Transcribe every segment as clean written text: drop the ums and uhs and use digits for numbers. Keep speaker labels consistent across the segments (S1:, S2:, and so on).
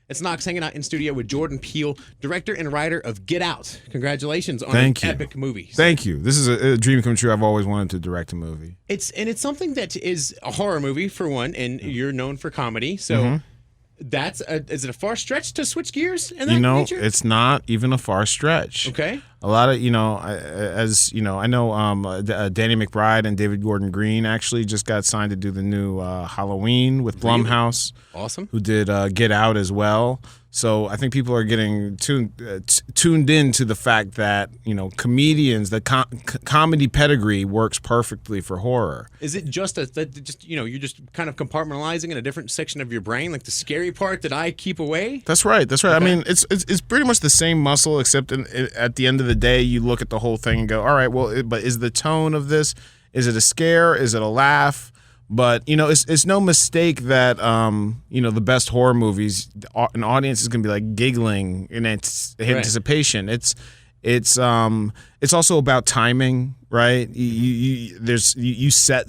S1: It's Knox hanging out in studio with Jordan Peele, director and writer of Get Out. Congratulations on
S2: Thank
S1: an
S2: you.
S1: epic movie.
S2: Thank you. This is a dream come true. I've always wanted to direct a movie.
S1: It's something that is a horror movie for one, and you're known for comedy. So is it a far stretch to switch gears in that nature?
S2: It's not even a far stretch.
S1: Okay.
S2: A lot of, I know Danny McBride and David Gordon Green actually just got signed to do the new Halloween with Blumhouse.
S1: Awesome.
S2: Who did Get Out as well. So I think people are getting tuned in to the fact that, comedians, the comedy pedigree works perfectly for horror.
S1: Is it just you're just kind of compartmentalizing in a different section of your brain, like the scary part that I keep away?
S2: That's right.
S1: Okay.
S2: I mean, it's pretty much the same muscle, except at the end of the day, you look at the whole thing and go, all right, well, but is the tone of this, is it a scare? Is it a laugh? But, it's no mistake that, the best horror movies, an audience is going to be like giggling in anticipation. Right. It's also about timing, right? You set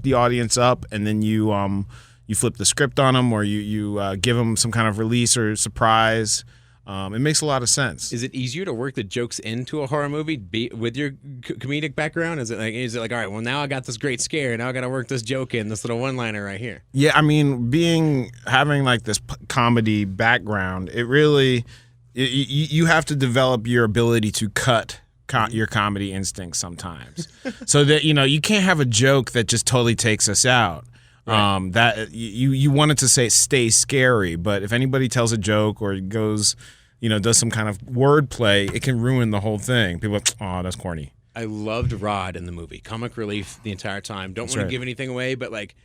S2: the audience up, and then you flip the script on them, or you give them some kind of release or surprise. It makes a lot of sense.
S1: Is it easier to work the jokes into a horror movie with your comedic background? Is it like, all right, well, now I got this great scare, now I got to work this joke in, this little one-liner right here?
S2: Yeah, I mean, having like this comedy background, it really, you have to develop your ability to cut your comedy instincts sometimes, so that you can't have a joke that just totally takes us out. Right. That you want it to stay scary, but if anybody tells a joke or goes, does some kind of wordplay, it can ruin the whole thing. People are like, oh, that's corny.
S1: I loved Rod in the movie. Comic relief the entire time. Don't want to give anything away, but like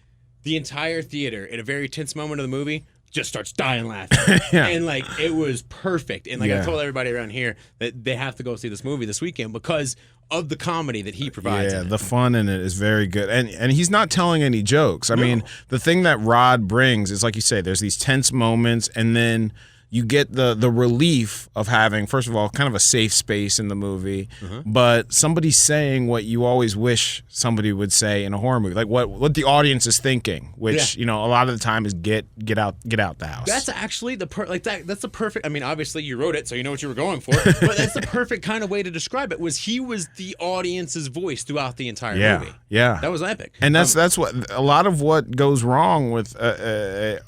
S1: the entire theater at a very tense moment of the movie just starts dying laughing.
S2: Yeah.
S1: And like it was perfect. And like I told everybody around here that they have to go see this movie this weekend because of the comedy that he provides.
S2: Yeah, the fun in it is very good. And he's not telling any jokes. I mean, the thing that Rod brings is, like you say, there's these tense moments, and then you get the relief of having, first of all, kind of a safe space in the movie, but somebody saying what you always wish somebody would say in a horror movie, like what the audience is thinking, which a lot of the time is get out the house.
S1: That's actually that's the perfect. I mean, obviously you wrote it, so you know what you were going for. But that's the perfect kind of way to describe it. He was the audience's voice throughout the entire movie.
S2: Yeah,
S1: that was epic.
S2: And that's what a lot of what goes wrong with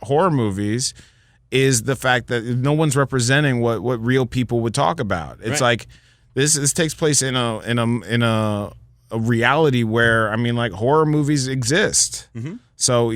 S2: horror movies is the fact that no one's representing what real people would talk about. It's like this takes place in a reality where, I mean, like, horror movies exist. So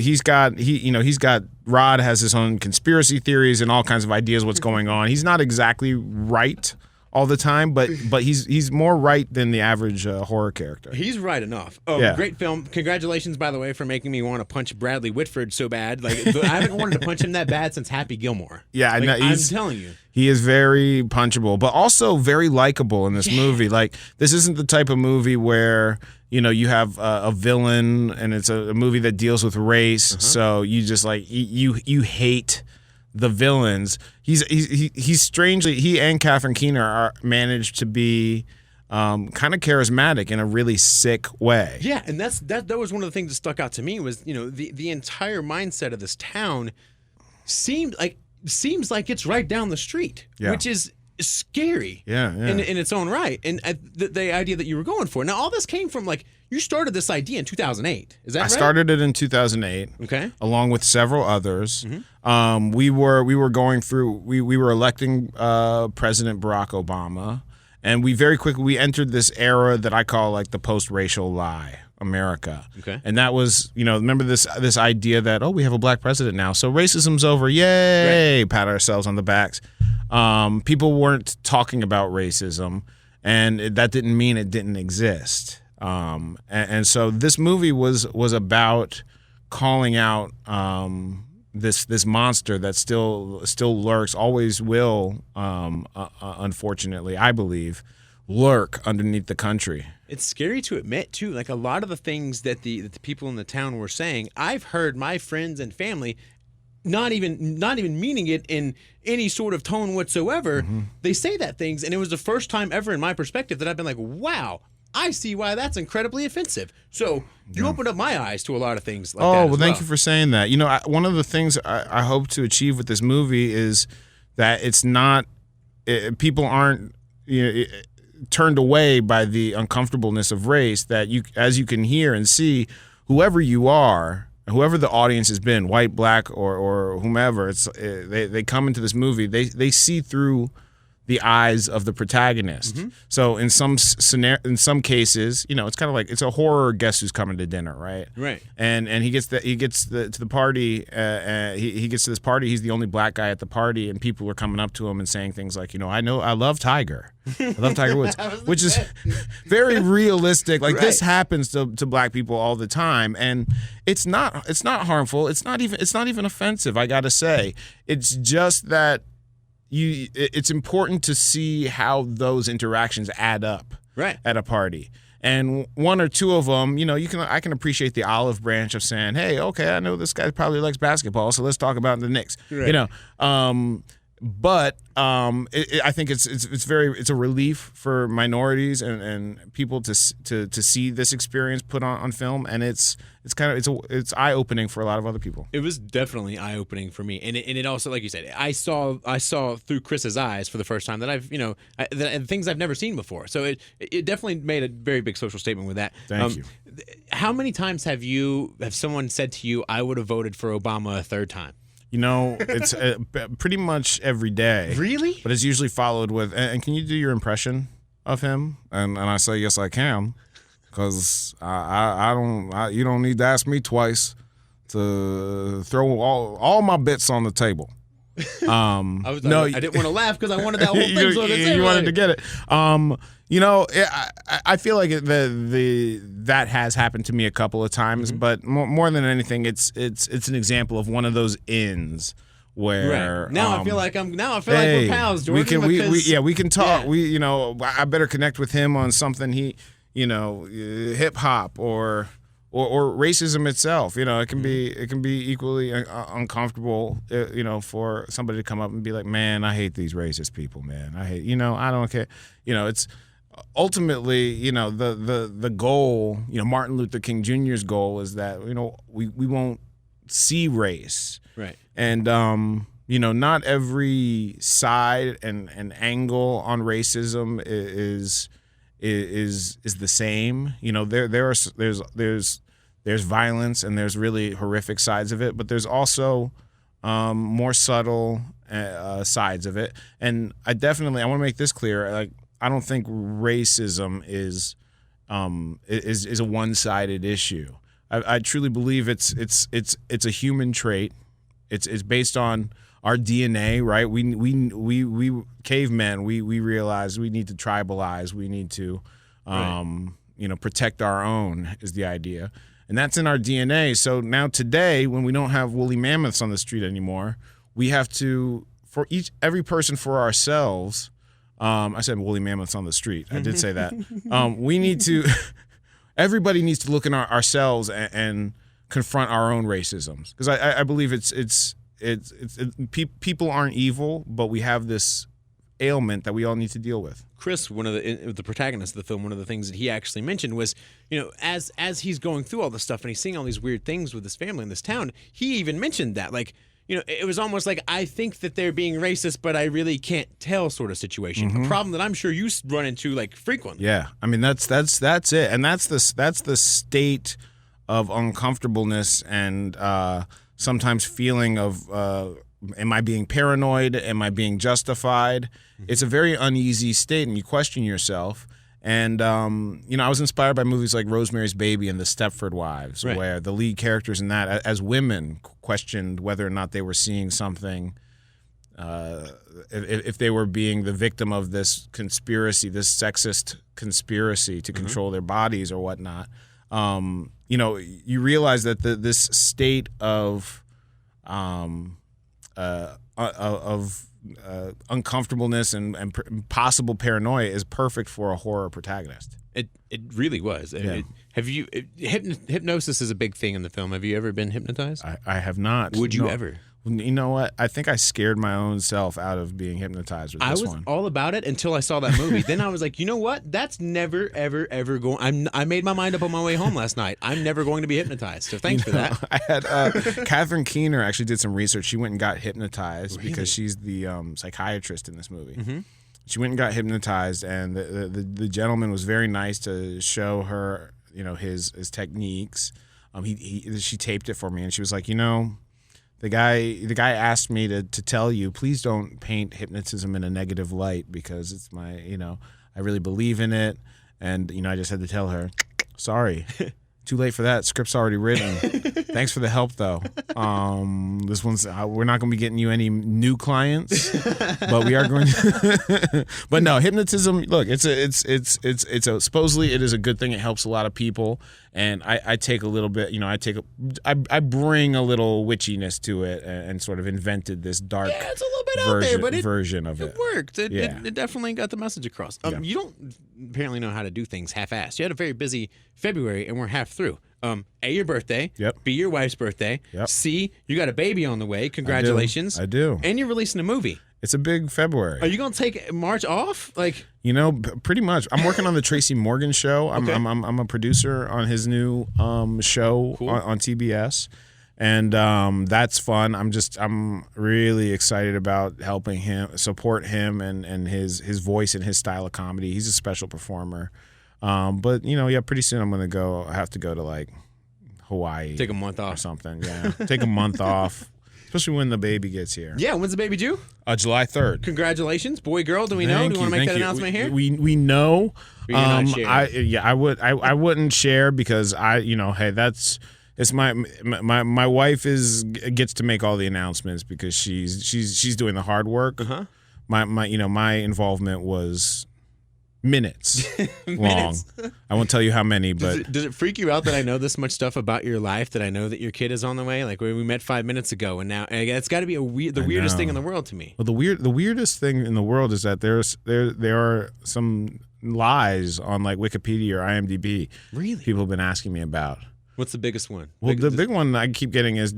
S2: Rod has his own conspiracy theories and all kinds of ideas what's going on. He's not exactly right all the time, but he's more right than the average horror character.
S1: He's right enough. Great film. Congratulations, by the way, for making me want to punch Bradley Whitford so bad. Like, I haven't wanted to punch him that bad since Happy Gilmore.
S2: Yeah,
S1: I'm telling you.
S2: He is very punchable, but also very likable in this movie. Like, this isn't the type of movie where you have a villain and it's a movie that deals with race. So you just like you hate the villains. He's strangely, he and Catherine Keener are managed to be kind of charismatic in a really sick way. Yeah,
S1: and that was one of the things that stuck out to me was the entire mindset of this town seems like it's right down the street, which is scary. In its own right, and the idea that you were going for. Now, all this came from, like, you started this idea in 2008. Is that right?
S2: I started it in 2008.
S1: Okay.
S2: Along with several others. We were going through. We were electing President Barack Obama, and we very quickly entered this era that I call, like, the post-racial lie America.
S1: Okay.
S2: And that was, remember this idea that, we have a black president now, so racism's over. Yay! Right. Pat ourselves on the backs. People weren't talking about racism, and that didn't mean it didn't exist. And so this movie was about calling out this monster that still lurks, always will, unfortunately, I believe, lurk underneath the country.
S1: It's scary to admit, too. Like, a lot of the things that the people in the town were saying, I've heard my friends and family not even meaning it in any sort of tone whatsoever. They say that things, and it was the first time ever in my perspective that I've been like, wow, I see why that's incredibly offensive. So you opened up my eyes to a lot of things like that.
S2: Oh, well, thank you for saying that. You know, one of the things I hope to achieve with this movie is that it's not people aren't turned away by the uncomfortableness of race. That as you can hear and see, whoever you are, whoever the audience has been, white, black, or whomever, they come into this movie. They see through the eyes of the protagonist. Mm-hmm. So in some cases, it's kind of like it's a horror. Guess who's coming to dinner, right?
S1: Right.
S2: And he gets to the party. He gets to this party. He's the only black guy at the party, and people are coming up to him and saying things like, I love Tiger. I love Tiger Woods, which is very realistic. Like this happens to black people all the time, and it's not harmful. It's not even offensive. I got to say, it's just that. It's important to see how those interactions add up at a party. And one or two of them, I can appreciate the olive branch of saying, hey, okay, I know this guy probably likes basketball, so let's talk about the Knicks. Right. But I think it's a relief for minorities and people to see this experience put on film, and it's eye opening for a lot of other people.
S1: It was definitely eye opening for me, and it also, like you said, I saw through Chris's eyes for the first time that and things I've never seen before. So it definitely made a very big social statement with that.
S2: Thank you.
S1: How many times have someone said to you, I would have voted for Obama a third time?
S2: It's pretty much every day.
S1: Really?
S2: But it's usually followed with, and can you do your impression of him? And I say, yes, I can. Because you don't need to ask me twice to throw all my bits on the table.
S1: I didn't want to laugh because I wanted that whole thing.
S2: You wanted to get it. I feel like that has happened to me a couple of times, but more than anything, it's an example of one of those ins where
S1: now I feel like we're pals, Jordan.
S2: We can talk. Yeah. I better connect with him on something hip hop or racism itself. It can be equally uncomfortable. For somebody to come up and be like, man, I hate these racist people, man. I don't care. It's ultimately, the goal. Martin Luther King Jr.'s goal is that we won't see race,
S1: right?
S2: And not every side and angle on racism is the same. There's violence and there's really horrific sides of it, but there's also more subtle sides of it. And I want to make this clear. Like, I don't think racism is a one-sided issue. I truly believe it's a human trait. It's based on our DNA, right? We cavemen. We realize we need to tribalize. We need to, protect our own is the idea, and that's in our DNA. So now today, when we don't have woolly mammoths on the street anymore, we have to every person for ourselves. I said woolly mammoths on the street. I did say that. We need to. Everybody needs to look in ourselves and confront our own racisms, because I believe people aren't evil, but we have this ailment that we all need to deal with.
S1: Chris, one of the protagonists of the film, one of the things that he actually mentioned was, as he's going through all this stuff and he's seeing all these weird things with his family in this town, he even mentioned that, like, it was almost like, I think that they're being racist, but I really can't tell sort of situation. Mm-hmm. A problem that I'm sure you run into like frequently.
S2: Yeah, I mean that's it, and that's the state of uncomfortableness and sometimes feeling of am I being paranoid? Am I being justified? Mm-hmm. It's a very uneasy state, and you question yourself. And I was inspired by movies like Rosemary's Baby and The Stepford Wives, right, where the lead characters in that, as women, questioned whether or not they were seeing something, if they were being the victim of this conspiracy, this sexist conspiracy to control their bodies or whatnot. You realize that this state of uncomfortableness and possible paranoia is perfect for a horror protagonist.
S1: It really was.
S2: Yeah.
S1: Hypnosis is a big thing in the film. Have you ever been hypnotized?
S2: I have not.
S1: Would you ever?
S2: You know what? I think I scared my own self out of being hypnotized with this one.
S1: I was all about it until I saw that movie. Then I was like, you know what? That's never, ever, ever going. I made my mind up on my way home last night. I'm never going to be hypnotized. So thanks for that.
S2: I had Catherine Keener actually did some research. She went and got hypnotized because she's the psychiatrist in this movie. Mm-hmm. She went and got hypnotized, and the gentleman was very nice to show her, his techniques. She taped it for me, and she was like, The guy asked me to tell you, please don't paint hypnotism in a negative light because it's my, I really believe in it. And, I just had to tell her, sorry, too late for that. Script's already written. Thanks for the help, though. This one's, we're not going to be getting you any new clients, but we are going to. But no, hypnotism, look, supposedly it is a good thing. It helps a lot of people. And I take a little bit, I bring a little witchiness to it and sort of invented this dark
S1: it's a little bit out there, but
S2: version of it.
S1: It worked. It definitely got the message across. You don't apparently know how to do things half-assed. You had a very busy February, and we're half through. A, your birthday.
S2: Yep.
S1: B, your wife's birthday.
S2: Yep.
S1: C, you got a baby on the way. Congratulations.
S2: I do.
S1: And you're releasing a movie.
S2: It's a big February.
S1: Are you going to take March off?
S2: Pretty much. I'm working on the Tracy Morgan show. I'm a producer on his new show on TBS, and that's fun. I'm really excited about helping him, support him, and his voice and his style of comedy. He's a special performer. But pretty soon I have to go to Hawaii.
S1: Take a month off
S2: or something. Yeah, take a month off. Especially when the baby gets here.
S1: Yeah, when's the baby due?
S2: July 3rd.
S1: Congratulations, boy, girl. Do we know? Do you want to make that announcement here?
S2: We know.
S1: You're not sharing.
S2: I wouldn't share because it's my wife gets to make all the announcements because she's doing the hard work.
S1: Uh-huh.
S2: My involvement was minutes long. I won't tell you how many, but
S1: does it freak you out that I know this much stuff about your life, that I know that your kid is on the way? Like we met 5 minutes ago, and now it's got to be the weirdest thing in the world to me.
S2: Well, the weirdest thing in the world is that there are some lies on Wikipedia or IMDb.
S1: Really?
S2: People have been asking me about.
S1: What's the biggest one?
S2: Well, the big one I keep getting is,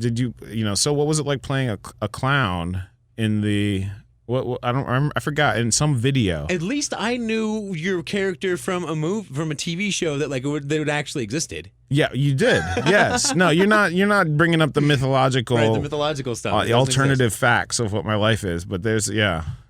S2: so what was it like playing a clown in the What I don't remember, I forgot, in some video.
S1: At least I knew your character from a TV show that they would actually existed.
S2: Yeah, you did. Yes. No, you're not bringing up the mythological,
S1: right, the mythological stuff,
S2: the alternative facts of what my life is. But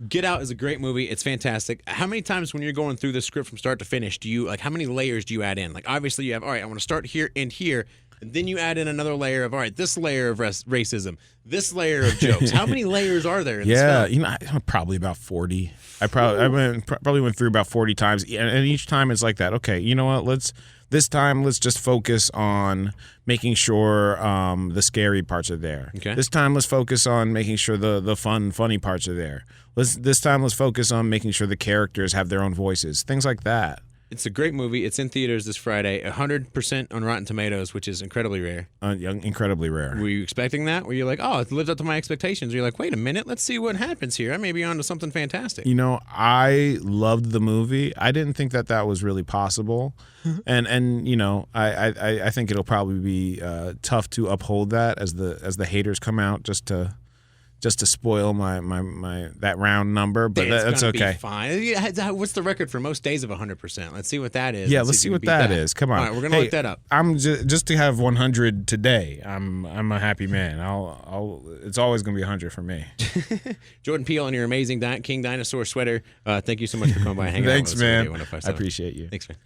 S1: Get Out is a great movie. It's fantastic. How many times when you're going through the script from start to finish do you how many layers do you add in? Obviously you have, all right, I want to start here and here. And then you add in another layer of, all right, this layer of racism, this layer of jokes. How many layers are there in this film?
S2: Probably about 40. I probably went through about 40 times, and each time it's like that. Okay, you know what? This time let's just focus on making sure the scary parts are there.
S1: Okay.
S2: This time let's focus on making sure the funny parts are there. This time let's focus on making sure the characters have their own voices. Things like that.
S1: It's a great movie. It's in theaters this Friday. 100% on Rotten Tomatoes, which is incredibly rare.
S2: Incredibly rare.
S1: Were you expecting that? Were you like, oh, it lived up to my expectations? Or you're like, wait a minute, let's see what happens here. I may be onto something fantastic.
S2: I loved the movie. I didn't think that was really possible. and I think it'll probably be tough to uphold that as the haters come out just to spoil my that round number, but that's okay.
S1: Be fine. What's the record for most days of 100%? Let's see what that is.
S2: Yeah, let's see what that is. Come on.
S1: All right, we're gonna look that up.
S2: I'm just to have 100 today. I'm a happy man. It's always gonna be 100 for me.
S1: Jordan Peele and your amazing King Dinosaur sweater. Thank you so much for coming by and hanging out with us.
S2: Thanks, man. I appreciate you.
S1: Thanks, man.